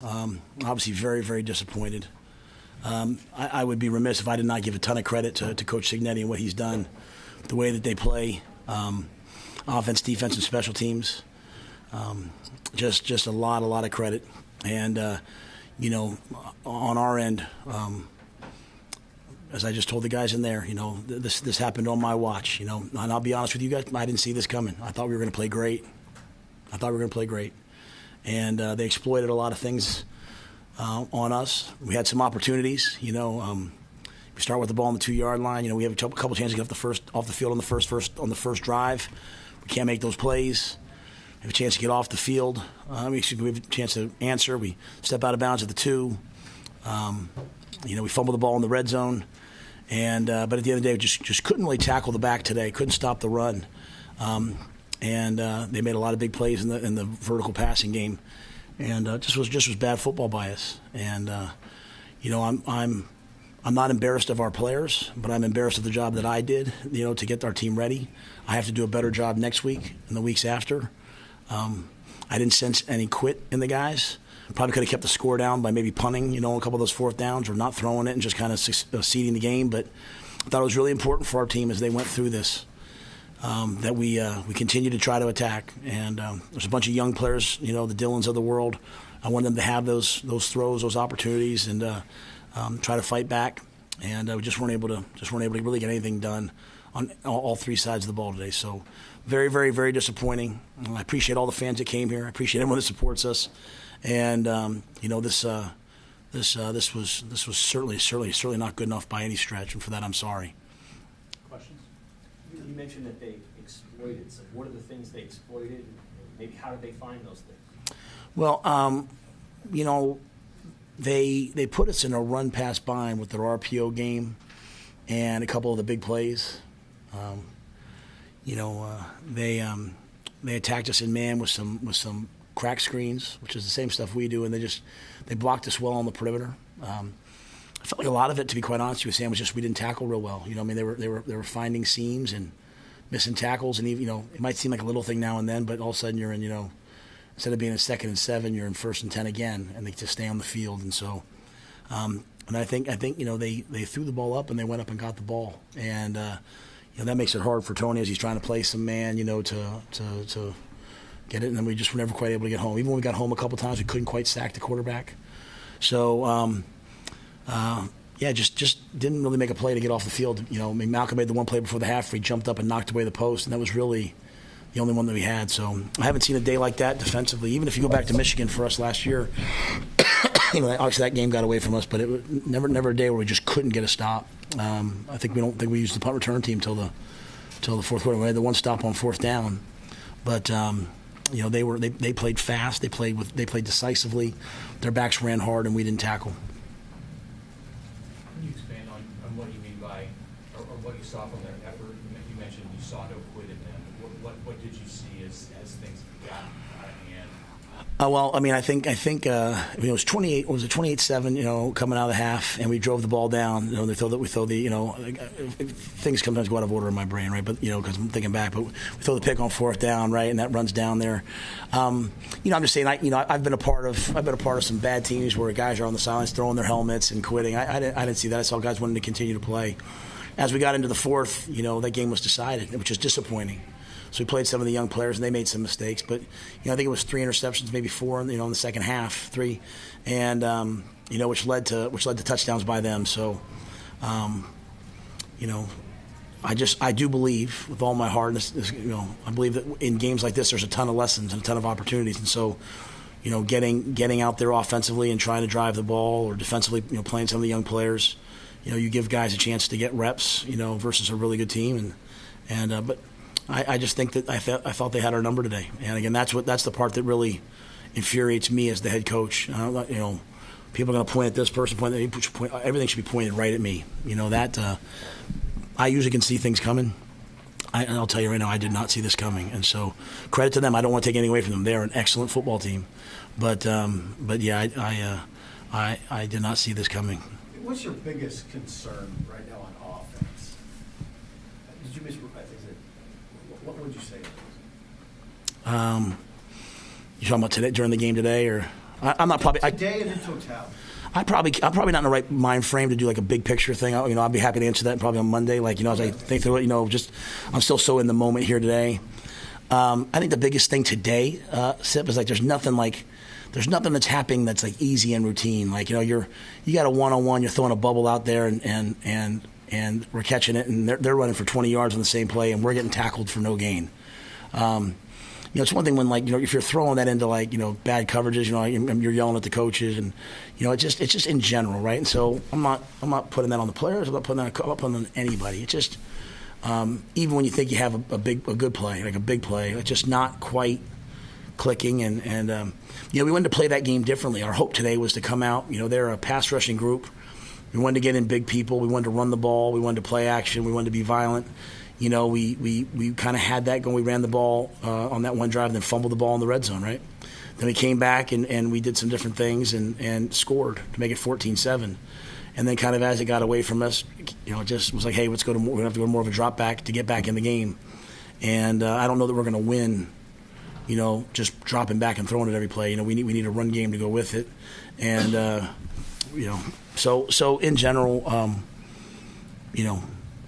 Obviously very, very disappointed. I would be remiss if I did not give a ton of credit to Coach Signetti and what he's done, the way that they play, offense, defense, and special teams. Just a lot of credit. And, on our end, as I just told the guys in there, this happened on my watch. And I'll be honest with you guys, I didn't see this coming. I thought we were going to play great. And they exploited a lot of things on us. We had some opportunities. We start with the ball on the 2-yard line. We have a couple chances to get off the field on the first drive. We can't make those plays. We have a chance to get off the field. We have a chance to answer. We step out of bounds at the 2. We fumble the ball in the red zone. And but at the end of the day, we just couldn't really tackle the back today. Couldn't stop the run. And they made a lot of big plays in the vertical passing game, and just was bad football by us. And I'm not embarrassed of our players, but I'm embarrassed of the job that I did, to get our team ready. I have to do a better job next week and the weeks after. I didn't sense any quit in the guys. Probably could have kept the score down by maybe punting, a couple of those fourth downs, or not throwing it and just kind of seeding the game. But I thought it was really important for our team as they went through this. That we continue to try to attack, and there's a bunch of young players, the Dylans of the world. I want them to have those throws, those opportunities, and try to fight back. And we just weren't able to really get anything done on all three sides of the ball today. So very, very, very disappointing. I appreciate all the fans that came here. I appreciate everyone that supports us. And this was certainly not good enough by any stretch, and for that I'm sorry. Questions? You mentioned that they exploited. So what are the things they exploited? And maybe how did they find those things? Well, they put us in a run-pass bind with their RPO game and a couple of the big plays. They attacked us in man with some crack screens, which is the same stuff we do, and they blocked us well on the perimeter. I felt like a lot of it, to be quite honest with you, Sam, was just we didn't tackle real well. They were finding seams and missing tackles, and even, it might seem like a little thing now and then, but all of a sudden you're in, instead of being in 2nd and 7, you're in 1st and 10 again, and they just stay on the field. And so, and I think they threw the ball up and they went up and got the ball, and that makes it hard for Tony as he's trying to play some man, to get it, and then we just were never quite able to get home. Even when we got home a couple times, we couldn't quite sack the quarterback. So. Just didn't really make a play to get off the field. Malcolm made the one play before the half where he jumped up and knocked away the post, and that was really the only one that we had. So I haven't seen a day like that defensively. Even if you go back to Michigan for us last year, obviously that game got away from us, but it was never a day where we just couldn't get a stop. I don't think we used the punt return team till the fourth quarter. We had the one stop on 4th down, but they played fast. They played decisively. Their backs ran hard, and we didn't tackle. Can you expand on what you mean by, or what you saw from their effort? You mentioned you saw no quit in them. What did you see as things got out of hand? I think it was 28. Was it 28-7? Coming out of the half, and we drove the ball down. We throw the things sometimes go out of order in my brain, right? But because I'm thinking back, but we throw the pick on 4th down, right, and that runs down there. I'm just saying, I've been a part of some bad teams where guys are on the sidelines throwing their helmets and quitting. I didn't see that. I saw guys wanting to continue to play. As we got into the 4th, that game was decided, which is disappointing. So we played some of the young players, and they made some mistakes. But I think it was 3 interceptions, maybe 4, in the second half, 3, and which led to touchdowns by them. So, I do believe with all my heart, I believe that in games like this, there's a ton of lessons and a ton of opportunities. And so, getting out there offensively and trying to drive the ball, or defensively, playing some of the young players, you give guys a chance to get reps, versus a really good team, but. I just think that I thought they had our number today, and again, that's the part that really infuriates me as the head coach. People are going to point at this person, everything should be pointed right at me. I usually can see things coming. I'll tell you right now, I did not see this coming, and so credit to them. I don't want to take anything away from them. They're an excellent football team, but yeah, I did not see this coming. What's your biggest concern right now on offense? Did you miss? What would you say? You talking about today, during the game today, or I'm not probably. Today and in totality. I'm probably not in the right mind frame to do like a big picture thing. I'll be happy to answer that probably on Monday. As I think through it, just I'm still so in the moment here today. I think the biggest thing today, Sip, is like there's nothing that's happening that's like easy and routine. Like you got a one-on-one, you're throwing a bubble out there and we're catching it, and they're running for 20 yards on the same play, and we're getting tackled for no gain. It's one thing when if you're throwing that into bad coverages, you're yelling at the coaches, and it's just in general, right? And so I'm not putting that on the players. I'm not putting that on anybody. It's just even when you think you have a good play, like a big play, it's just not quite clicking. And we wanted to play that game differently. Our hope today was to come out. They're a pass rushing group. We wanted to get in big people. We wanted to run the ball. We wanted to play action. We wanted to be violent. We kind of had that going. We ran the ball on that one drive and then fumbled the ball in the red zone, right? Then we came back and we did some different things and scored to make it 14-7. And then kind of as it got away from us, it just was like, hey, we're going to have to go more of a drop back to get back in the game. And I don't know that we're going to win, just dropping back and throwing it every play. We need a run game to go with it. And, so in general,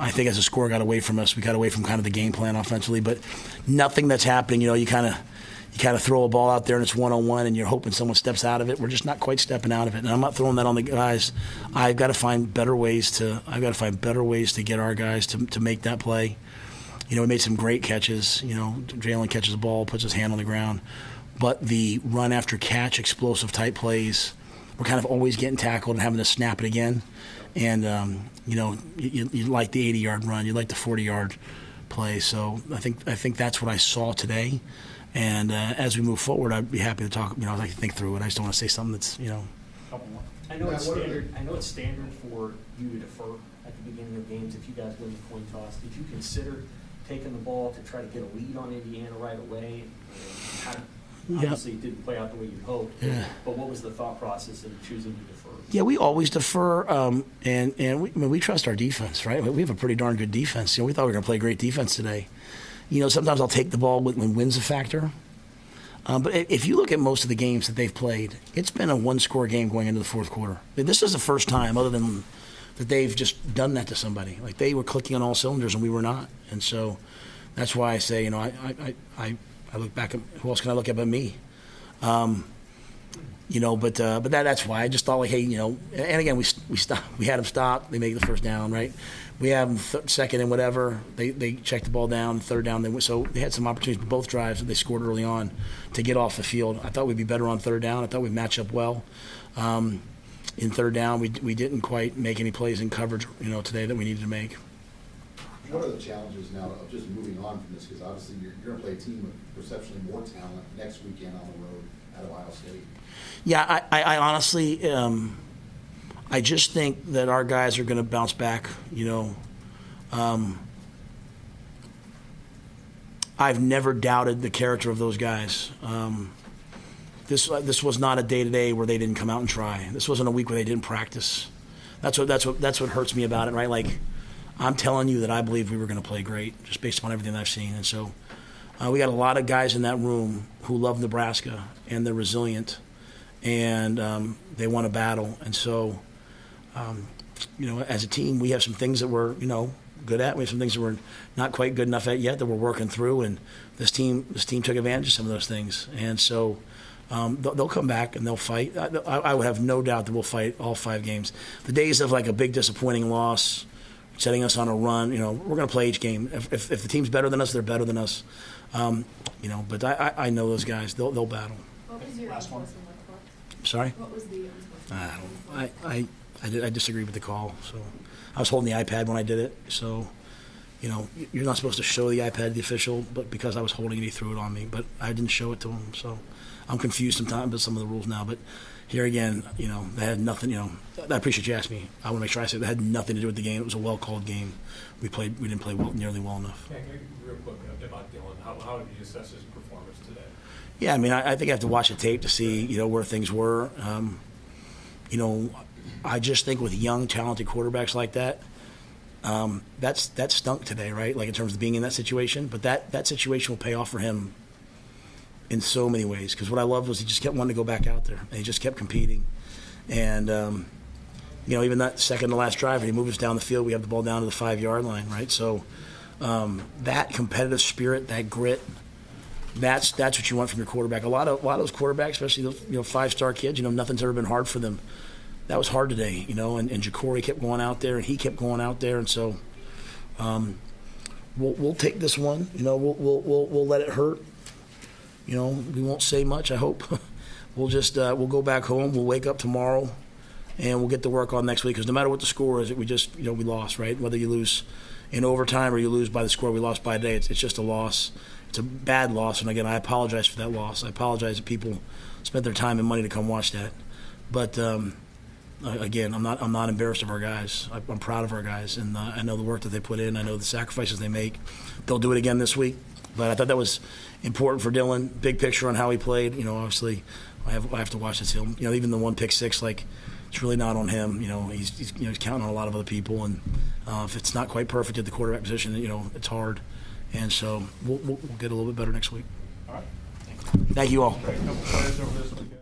I think as the score got away from us, we got away from kind of the game plan offensively, but nothing that's happening. You kind of throw a ball out there and it's one-on-one, and you're hoping someone steps out of it. We're just not quite stepping out of it, and I'm not throwing that on the guys. I've got to find better ways to get our guys to make that play. We made some great catches. Jalen catches the ball, puts his hand on the ground, but the run after catch, explosive type plays, we're kind of always getting tackled and having to snap it again. And, you like the 80-yard run. You like the 40-yard play. So I think that's what I saw today. And as we move forward, I'd be happy to talk. I like to think through it. I just don't want to say something that's, I know it's standard. I know it's standard for you to defer at the beginning of games if you guys win the coin toss. Did you consider taking the ball to try to get a lead on Indiana right away? Obviously, it didn't play out the way you hoped. Yeah. But what was the thought process in choosing to defer? Yeah, we always defer, and we trust our defense, right? We have a pretty darn good defense. We thought we were going to play great defense today. Sometimes I'll take the ball when win's a factor. But if you look at most of the games that they've played, it's been a one-score game going into the fourth quarter. This is the first time, other than that, they've just done that to somebody. Like they were clicking on all cylinders and we were not. And so that's why I say, I look back at who else can I look at but me. But that's why I just thought like, hey, and again we stopped. We had them stop. They make the first down, right? We have them second and whatever. They checked the ball down. Third down. So they had some opportunities with both drives that they scored early on to get off the field. I thought we'd be better on third down. I thought we'd match up well. In third down, we didn't quite make any plays in coverage, today that we needed to make. What are the challenges now of just moving on from this? Because obviously you're going to play a team with perceptually more talent next weekend on the road at Ohio State. Yeah, I honestly, I just think that our guys are going to bounce back. I've never doubted the character of those guys. This was not a day-to-day where they didn't come out and try. This wasn't a week where they didn't practice. That's what hurts me about it, right? Like, I'm telling you that I believe we were going to play great just based upon everything that I've seen. And so we got a lot of guys in that room who love Nebraska, and they're resilient, and they want to battle. And so, as a team, we have some things that we're, good at. We have some things that we're not quite good enough at yet that we're working through. And this team took advantage of some of those things. And so they'll come back and they'll fight. I would have no doubt that we'll fight all 5 games. The days of like a big disappointing loss, setting us on a run, we're going to play each game. If the team's better than us, they're better than us. But I know those guys. They'll battle. What was your Last one. Sorry? What was the I disagree with the call. So I was holding the iPad when I did it. So, you're not supposed to show the iPad to the official, but because I was holding it, he threw it on me. But I didn't show it to him. So I'm confused sometimes about some of the rules now. But here again, that had nothing, I appreciate you asking me. I want to make sure I say that had nothing to do with the game. It was a well-called game. We didn't play nearly well enough. Yeah, real quick about Dylan. How did you assess his performance today? Yeah, I think I have to watch the tape to see, where things were. I just think with young, talented quarterbacks like that, that stunk today, right? Like in terms of being in that situation. But that situation will pay off for him in so many ways. Because what I loved was he just kept wanting to go back out there, and he just kept competing. And even that second to last drive, he moved us down the field. We have the ball down to the 5-yard line, right? So that competitive spirit, that grit, that's what you want from your quarterback. A lot of those quarterbacks, especially those 5-star kids, nothing's ever been hard for them. That was hard today, and Ja'Cory kept going out there, and he kept going out there, and so we'll take this one. We'll let it hurt. We won't say much, I hope. We'll go back home. We'll wake up tomorrow, and we'll get to work on next week. Because no matter what the score is, we just we lost, right? Whether you lose in overtime or you lose by the score we lost by a day, it's just a loss. It's a bad loss, and again, I apologize for that loss. I apologize that people spent their time and money to come watch that. But again, I'm not embarrassed of our guys. I'm proud of our guys, and I know the work that they put in. I know the sacrifices they make. They'll do it again this week. But I thought that was important for Dylan. Big picture on how he played. Obviously, I have to watch this film. Even the one pick six, it's really not on him. He's counting on a lot of other people, and if it's not quite perfect at the quarterback position, it's hard. And so we'll get a little bit better next week. All right. Thank you all. Great. A couple players over this weekend.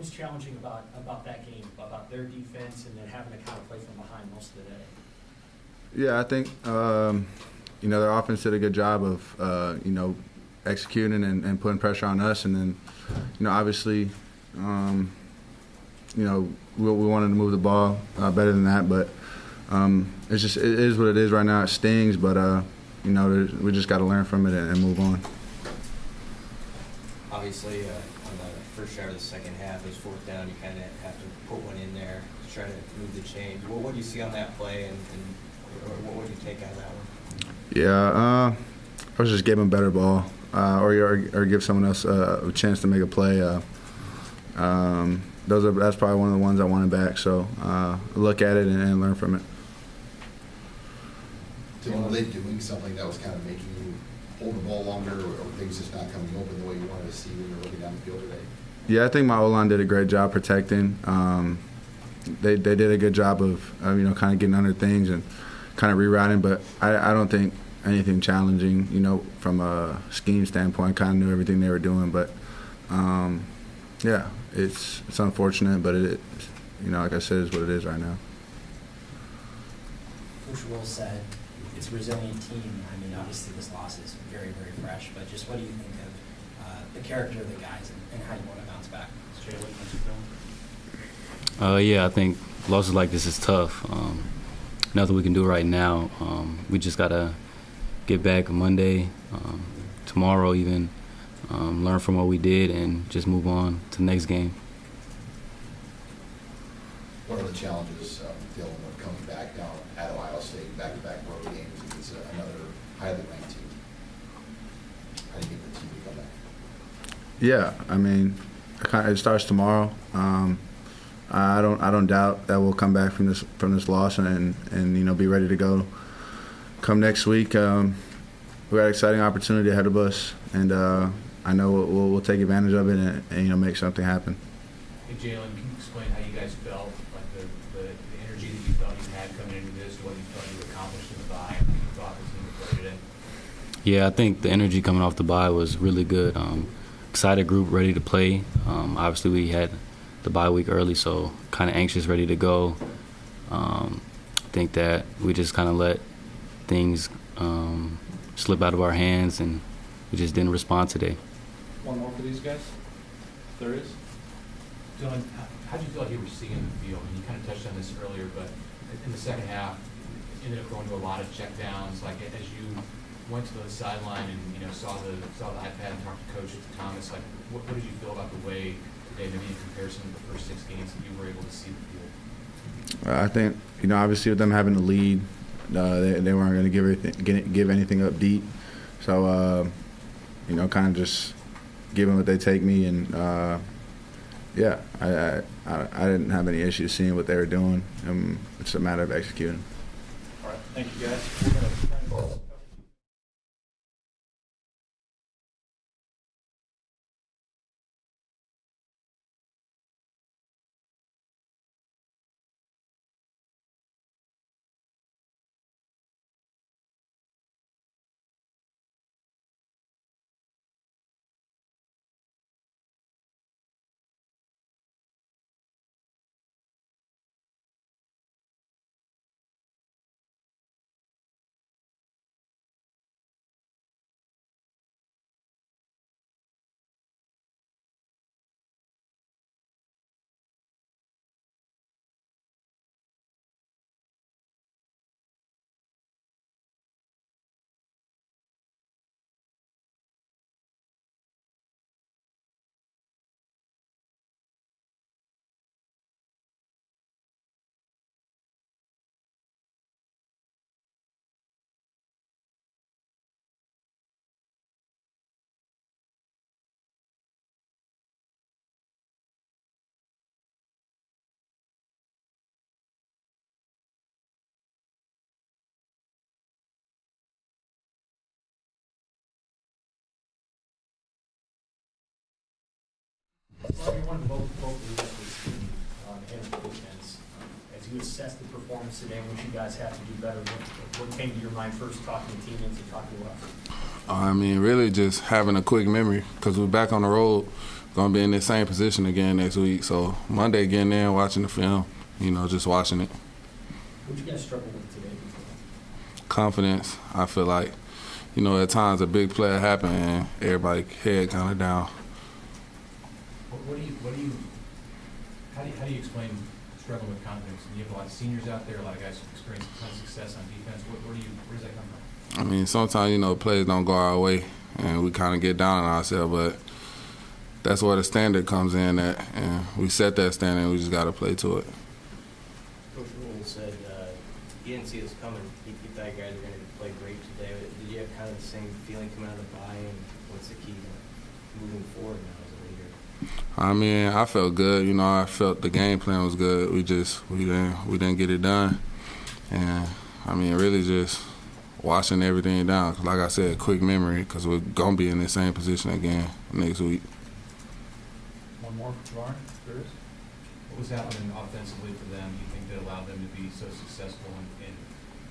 was challenging about that game, about their defense, and then having to kind of play from behind most of the day? Yeah, I think their offense did a good job of executing and putting pressure on us, and then obviously we wanted to move the ball better than that, but it is what it is right now. It stings, but we just got to learn from it and move on. Obviously, on the first drive of the second half, it was fourth down. You kind of have to put one in there to try to move the chains. What do you see on that play, and what would you take out of that one? Yeah, I was just give them a better ball, or give someone else a chance to make a play. That's probably one of the ones I wanted back. So look at it and learn from it. Were they doing something that was kind of making you hold the ball longer, or things just not coming open the way you wanted to see when you were looking down the field today? Yeah, I think my O-line did a great job protecting. They did a good job of kind of getting under things and kind of rerouting, but I don't think anything challenging. From a scheme standpoint, kind of knew everything they were doing, but yeah, it's unfortunate, but it like I said, is what it is right now. Coach Will said it's a resilient team. I mean, obviously this loss is very, very fresh, but just what do you think of the character of the guys and how you want to bounce back? Yeah, I think losses like this is tough. Nothing we can do right now. We just got to get back Monday, tomorrow even, learn from what we did and just move on to the next game. What are the challenges dealing with coming back down at Ohio State, back-to-back road games against another highly ranked team? How do you get the team to come back? Yeah, I mean, it starts tomorrow. I don't doubt that we'll come back from this loss and be ready to go. Come next week, we got an exciting opportunity ahead of us, and I know we'll take advantage of it and make something happen. Hey, Jalen, can you explain how you guys felt, like the energy that you thought you had coming into this, what you thought you accomplished in the bye, what you thought the team would play today? Yeah, I think the energy coming off the bye was really good. Excited group, ready to play. Obviously, we had the bye week early, so kind of anxious, ready to go. I think that we just kind of let things slip out of our hands, and we just didn't respond today. One more for these guys? There is? Dylan, how do you feel like you were seeing the field? And you kind of touched on this earlier, but in the second half, ended up going to a lot of checkdowns. Like as you went to the sideline and saw the iPad and talked to Coach Thomas, like what did you feel about the way today, maybe in comparison to the first 6 games that you were able to see the field? I think obviously with them having the lead, they weren't going to give anything up deep. So kind of just give them what they take me, and yeah, I didn't have any issues seeing what they were doing. It's a matter of executing. All right, thank you guys. We're going to Well, you're one of the vocal leaders of this team and the defense. As you assess the performance today, what you guys have to do better, what came to your mind first talking to teammates and talking to us? I mean, really just having a quick memory, because we're back on the road. gonna be in the same position again next week. So Monday, getting there and watching the film, just watching it. What did you guys struggle with today? Confidence. I feel like, at times a big play happen and everybody head kind of down. How do you explain struggling with confidence? And you have a lot of seniors out there, a lot of guys who experience a ton of success on defense. Where does that come from? I mean, sometimes, plays don't go our way and we kind of get down on ourselves, but that's where the standard comes in at, and we set that standard and we just got to play to it. Coach Rule said he didn't see this coming. He thought you guys were going to play great today. Did you have kind of the same feeling coming out of the bye, and what's the key moving forward now as a leader? I mean, I felt good. I felt the game plan was good. We didn't get it done, and I mean, really just washing everything down. Like I said, quick memory, because we're gonna be in the same position again next week. One more for Javon. There is. What was happening offensively for them? Do you think that allowed them to be so successful in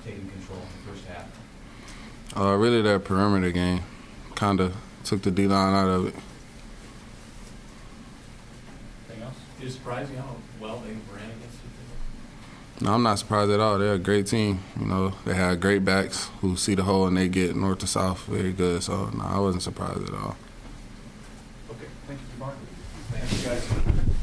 taking control in the first half? Really, that perimeter game kind of took the D-line out of it. Anything else? Is it surprising how well they ran against you? No, I'm not surprised at all. They're a great team. They have great backs who see the hole and they get north to south very good. So, no, I wasn't surprised at all. Okay. Thank you, Javon. Thank you, guys.